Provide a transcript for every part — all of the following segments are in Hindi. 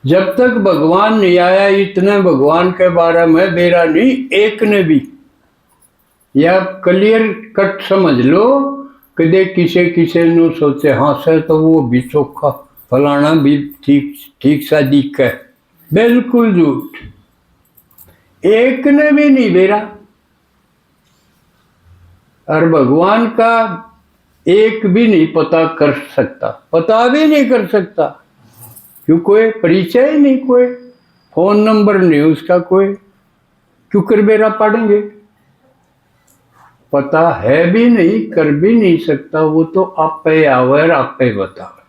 जब तक भगवान नहीं आया इतने भगवान के बारे में मेरा नहीं एक ने भी, या क्लियर कट समझ लो कदे किसे किसे नु सोचे हाँ से तो वो भी चोखा फलाना भी ठीक ठीक सा दिख है, बिल्कुल झूठ। एक ने भी नहीं मेरा। और भगवान का एक भी नहीं पता कर सकता, पता भी नहीं कर सकता, क्यों कोई परिचय ही नहीं, कोई फोन नंबर नहीं उसका, कोई क्यों कर बेरा पढ़ेंगे, पता है भी नहीं, कर भी नहीं सकता, वो तो आपे आवर आपे बतावे।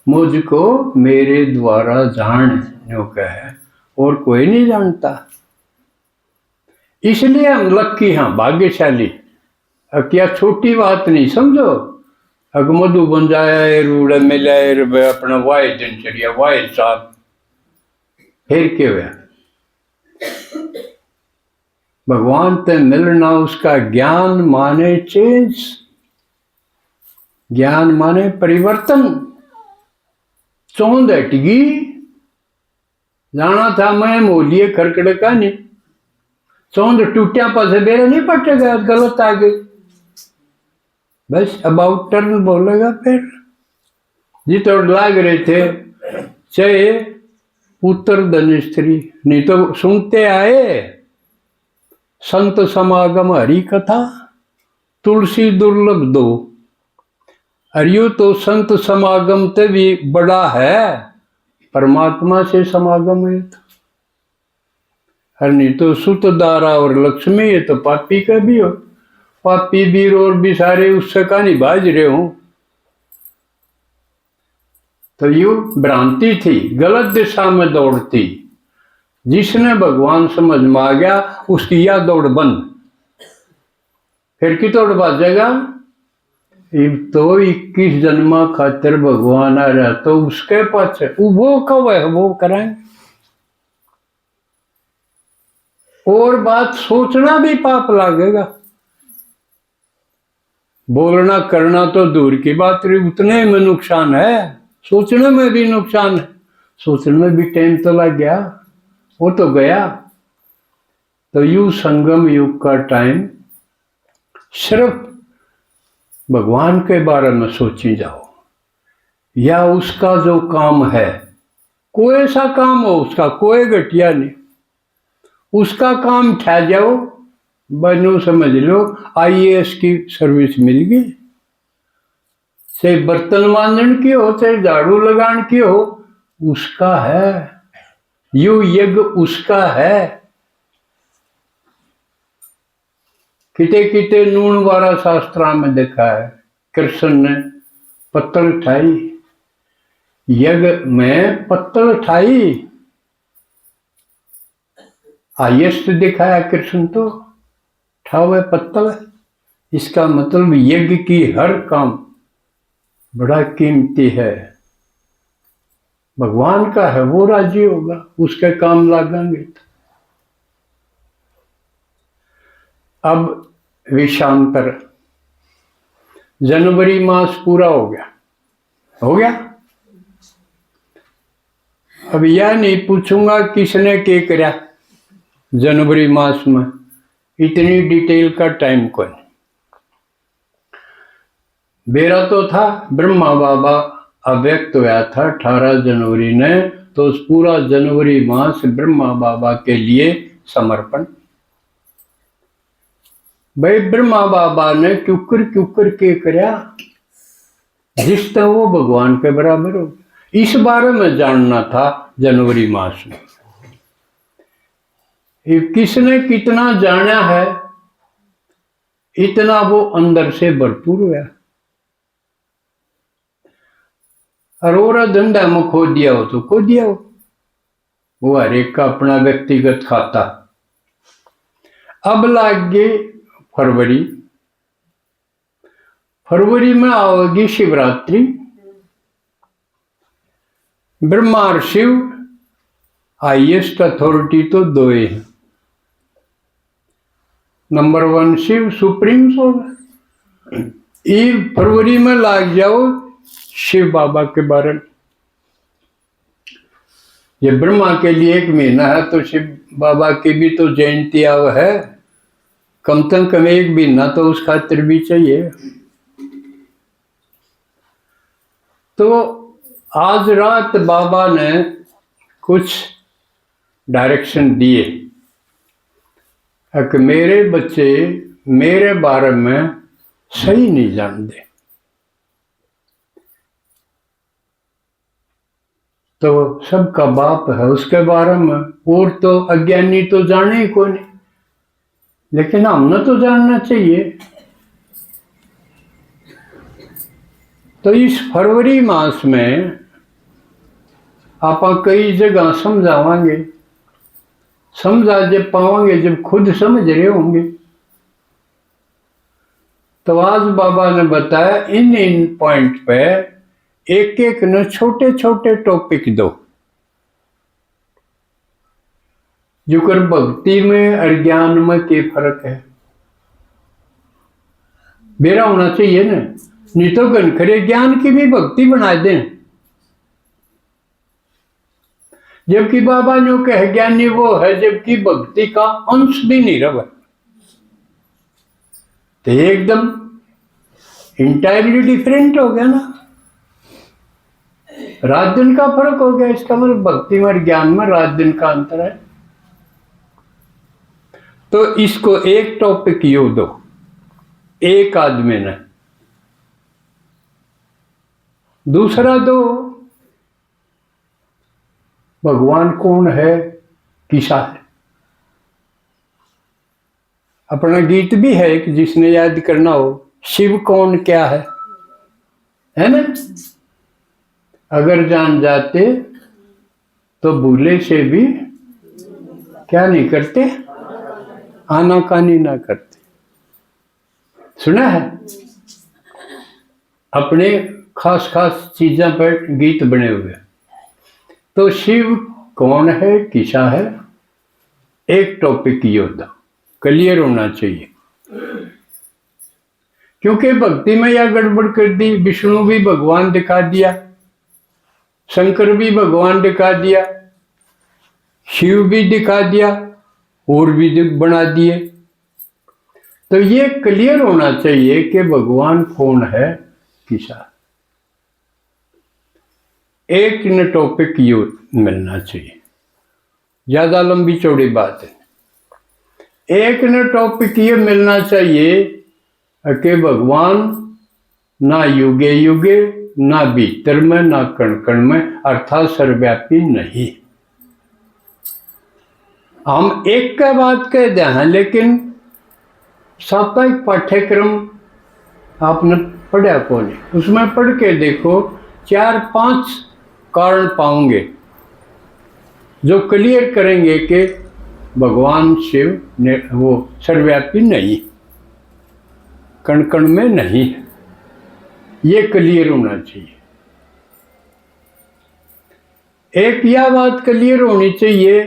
मुझको मेरे द्वारा जान जो कहे और कोई नहीं जानता, इसलिए हम लक्की हाँ भाग्यशाली। क्या छोटी बात नहीं समझो, अग मधु बन जाए रूढ़ मिलाए अपना वाय दिनचर्या वाय साहब फिर क्यों है भगवान ते मिलना, उसका ज्ञान माने चेंज, ज्ञान माने परिवर्तन। चौंध हटगी, जाना था मैं मोलिए खरकड़ का नहीं, चौंध टूटिया पासे बेरा नहीं पटेगा, गलत आ गई, बस अबाउट टर्न बोलेगा फिर। जी तो लाग रहे थे चाहे पुत्र धन स्त्री, नहीं तो सुनते आए संत समागम हरि कथा तुलसी दुर्लभ दो, अरियो तो संत समागम ते भी बड़ा है, परमात्मा से समागम है तो। हर नहीं तो सुत दारा और लक्ष्मी ये तो पापी का भी हो, पापी वीर और भी सारे उससे का नहीं बाज रहे हो, तो यू भ्रांति थी, गलत दिशा में दौड़ती। जिसने भगवान समझ में आ गया उसकी यह दौड़ बंद, फिर की दौड़ बाजेगा। तो 21 जन्मा खातिर भगवान आ रहा तो उसके पास वो कब है वो कराएं, और बात सोचना भी पाप लागेगा, बोलना करना तो दूर की बात रही, उतने में नुकसान है, सोचने में भी नुकसान है, सोचने में भी टाइम तो लग गया, वो तो गया। तो यू संगम युग का टाइम सिर्फ भगवान के बारे में सोची जाओ, या उसका जो काम है, कोई ऐसा काम हो उसका कोई घटिया नहीं, उसका काम ठह जाओ, बनो समझ लो IAS की सर्विस मिल गई, चाहे बर्तन मांजन की हो चाहे झाड़ू लगाने की हो, उसका है, यू यज्ञ उसका है। किते किते नून वाला शास्त्रा में देखा है, कृष्ण ने पत्तल ठाई, यज्ञ में पत्तल ठाई, हाईएस्ट दिखाया कृष्ण तो ठावे पत्तल, इसका मतलब यज्ञ की हर काम बड़ा कीमती है, भगवान का है वो राजी होगा, उसके काम लागेंगे। अब विषांतर, जनवरी मास पूरा हो गया, हो गया। अब यह नहीं पूछूंगा किसने क्या करा जनवरी मास में, इतनी डिटेल का टाइम कौन, मेरा तो था ब्रह्मा बाबा अव्यक्त हुआ था 18 जनवरी ने, तो उस पूरा जनवरी मास ब्रह्मा बाबा के लिए समर्पण। भाई ब्रह्मा बाबा ने क्यूकर के करया, जिस तरह वो भगवान के बराबर हो, इस बारे में जानना था जनवरी मास में। किसने कितना जाना है इतना वो अंदर से भरपूर हुआ, अरोरा धंधा में खो दिया हो तो खो दिया हो, वो हर एक का अपना व्यक्तिगत खाता। अब लाग गए फरवरी, फरवरी में आओगी शिवरात्रि, ब्रह्मा और शिव हाईएस्ट अथॉरिटी तो दो ही हैं, नंबर 1 शिव सुप्रीम सोल, फरवरी में लाग जाओ शिव बाबा के बारे में, ये ब्रह्मा के लिए 1 महीना है तो शिव बाबा की भी तो जयंती अब है, कम से कम 1 महीना तो उस खातिर भी चाहिए। तो आज रात बाबा ने कुछ डायरेक्शन दिए कि मेरे बच्चे मेरे बारे में सही नहीं जानते, तो सबका बाप है उसके बारे में, और तो अज्ञानी तो जाने ही कोई नहीं, लेकिन हमने तो जानना चाहिए। तो इस फरवरी मास में आप कई जगह समझावांगे, समझा जब पावांगे जब खुद समझ रहे होंगे। तो आज बाबा ने बताया इन पॉइंट पे एक एक न छोटे छोटे टॉपिक दो, जो कर भक्ति में और ज्ञान में क्या फर्क है, मेरा होना चाहिए ना, नहीं तो घनखरे ज्ञान की भी भक्ति बना दें। जबकि बाबा जो कह ज्ञानी वो है जबकि भक्ति का अंश भी नहीं रहा, तो एकदम इंटायरली डिफरेंट हो गया ना, रात दिन का फर्क हो गया। इसका मतलब भक्ति में और ज्ञान में रात दिन का अंतर है। तो इसको एक टॉपिक यू दो, एक आदमी ने। दूसरा दो, भगवान कौन है, किसा है। अपना गीत भी है कि जिसने याद करना हो, शिव कौन क्या है ना। अगर जान जाते तो भूले से भी क्या नहीं करते, आनाकानी ना करते। सुना है, अपने खास खास चीजों पर गीत बने हुए। तो शिव कौन है, किसा है, एक टॉपिक ये होता क्लियर होना चाहिए। क्योंकि भक्ति में यह गड़बड़ कर दी, विष्णु भी भगवान दिखा दिया, शंकर भी भगवान दिखा दिया, शिव भी दिखा दिया, और भी बना दिए। तो ये क्लियर होना चाहिए कि भगवान कौन है, किसा। एक न टॉपिक यू मिलना चाहिए, ज्यादा लंबी चौड़ी बात है। एक न टॉपिक ये मिलना चाहिए कि भगवान ना युगे युगे, ना भीतर में, ना कण कण में, अर्थात सर्वव्यापी नहीं। हम एक का बात कह दे हैं, लेकिन साप्ताहिक पाठ्यक्रम आपने पढ़ा कौन है, उसमें पढ़ के देखो 4-5 कारण पाओगे जो क्लियर करेंगे कि भगवान शिव ने वो सर्वव्यापी नहीं, कण कण में नहीं है। ये क्लियर होना चाहिए। एक यह बात क्लियर होनी चाहिए,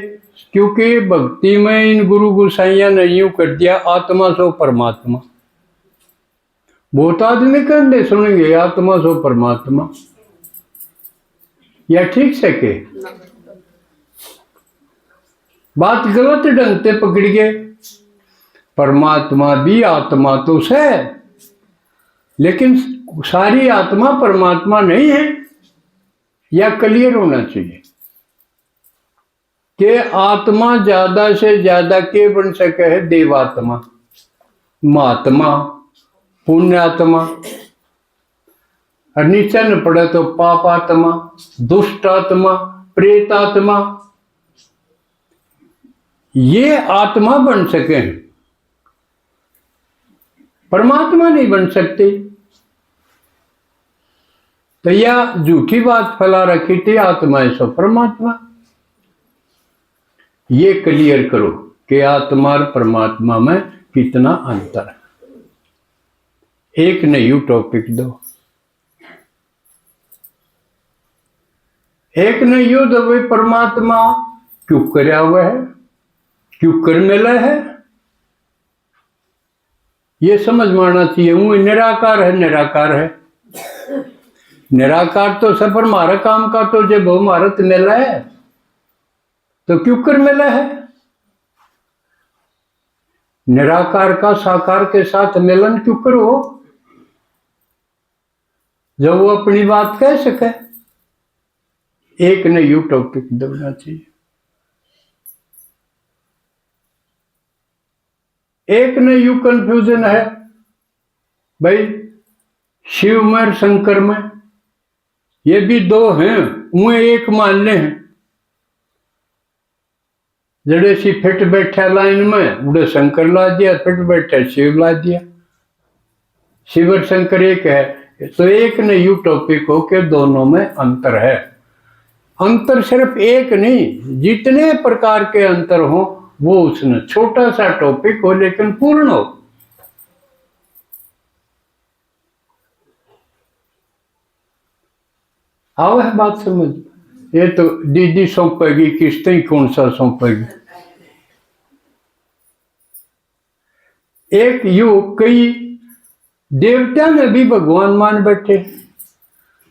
क्योंकि भक्ति में इन गुरु गोसाइयां ने यूं कर दिया, आत्मा सो परमात्मा। बहुत आदमी कहते सुनेंगे आत्मा सो परमात्मा, या ठीक से के बात गलत ढंग से पकड़ गए। परमात्मा भी आत्मा तो है, लेकिन सारी आत्मा परमात्मा नहीं है। यह क्लियर होना चाहिए कि आत्मा ज्यादा से ज्यादा के बन सके है, देवात्मा, महात्मा, पुण्यात्मा, और नीचे न पड़े तो पापात्मा, दुष्ट आत्मा, प्रेतात्मा। ये आत्मा बन सके, परमात्मा नहीं बन सकते। तो यह झूठी बात फैला रखी थी, आत्मा है सो परमात्मा। ये क्लियर करो कि आत्मा और परमात्मा में कितना अंतर है। एक नई टॉपिक दो, एक ने यू दो, परमात्मा क्यों करया हुआ है, क्यों कर मिला है, ये समझ में आना चाहिए। वो निराकार है, निराकार है, निराकार तो सफर मारा काम का, तो जब वो मारत मिला है तो क्यों कर मिला है? निराकार का साकार के साथ मिलन क्यों करो जब वो अपनी बात कह सके। एक ने यू टॉपिक देना चाहिए, एक ने यू कंफ्यूजन है भाई शिव में और शंकर में, ये भी दो हैं, उन्हें एक मानने हैं। जड़े सी फिट बैठा लाइन में उड़े शंकर ला दिया, फिट बैठा शिव ला दिया। शिव और शंकर एक है, तो एक ने यू टॉपिक हो के दोनों में अंतर है। अंतर सिर्फ एक नहीं, जितने प्रकार के अंतर हो वो उसने छोटा सा टॉपिक हो लेकिन पूर्ण हो। आओ है बात समझ। ये तो दीदी सौंपेगी, किस्तें कौन सा सौंपेगी। एक युग कई देवता ने भी भगवान मान बैठे,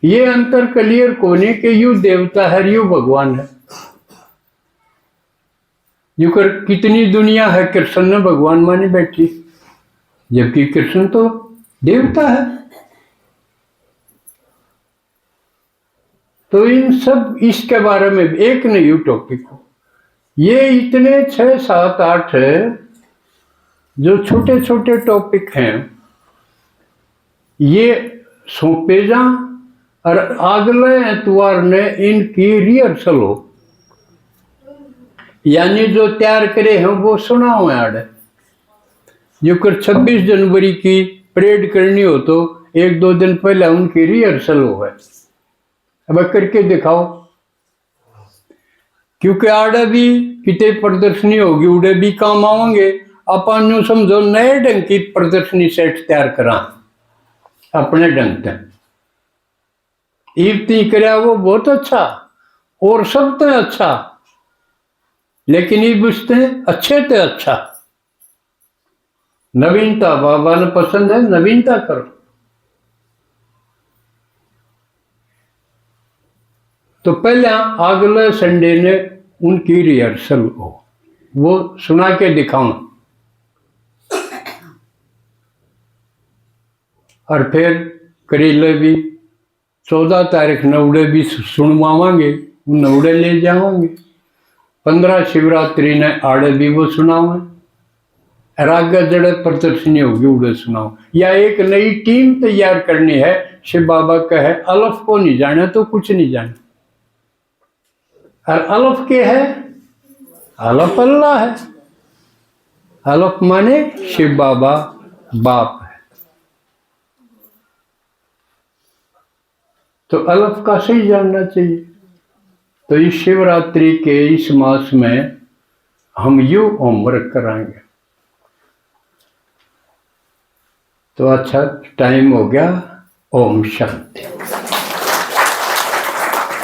ये अंतर क्लियर कोने के यू देवता है यू भगवान है। यू कर कितनी दुनिया है कृष्ण ने भगवान मानी बैठी, जबकि कृष्ण तो देवता है। तो इन सब इसके बारे में एक ने यू टॉपिक हो। ये इतने 6, 7, 8 जो छोटे छोटे टॉपिक हैं ये सौंपे जा और अगले एतवार ने इनकी रिहर्सल हो, यानी जो तैयार करे हैं वो सुनाओ यार। जो कर 26 जनवरी की परेड करनी हो तो 1-2 दिन पहले उनकी रिहर्सल हो है, अब करके दिखाओ। क्योंकि आड़े भी कितने प्रदर्शनी होगी उड़े भी काम आवेंगे। अपन यूं समझो नए ढंग की प्रदर्शनी सेट तैयार करा अपने ढंग से ईवती कराया वो बहुत अच्छा और सब तो अच्छा, लेकिन ये बुझते हैं अच्छे तो अच्छा। नवीनता बाबा ने पसंद है, नवीनता करो। तो पहले अगले संडे ने उनकी रिहर्सल हो, वो सुना के दिखाऊं और फिर करेले भी 14 तारीख नवड़े भी सुनवाएंगे, नवड़े ले जाओगे। 15 शिवरात्रि ने आड़े भी वो सुनाओ, रागा जड़े प्रदर्शनी होगी उड़े सुनाओ। या एक नई टीम तैयार करनी है। शिव बाबा कहे अलफ को नहीं जाने तो कुछ नहीं जाने, और अलफ के है अलफ अल्लाह है। अलफ माने शिव बाबा बाप है। तो अलफ का सही जानना चाहिए। तो इस शिवरात्रि के इस मास में हम यू होमवर्क कराएंगे। तो अच्छा टाइम हो गया। ओम शांति।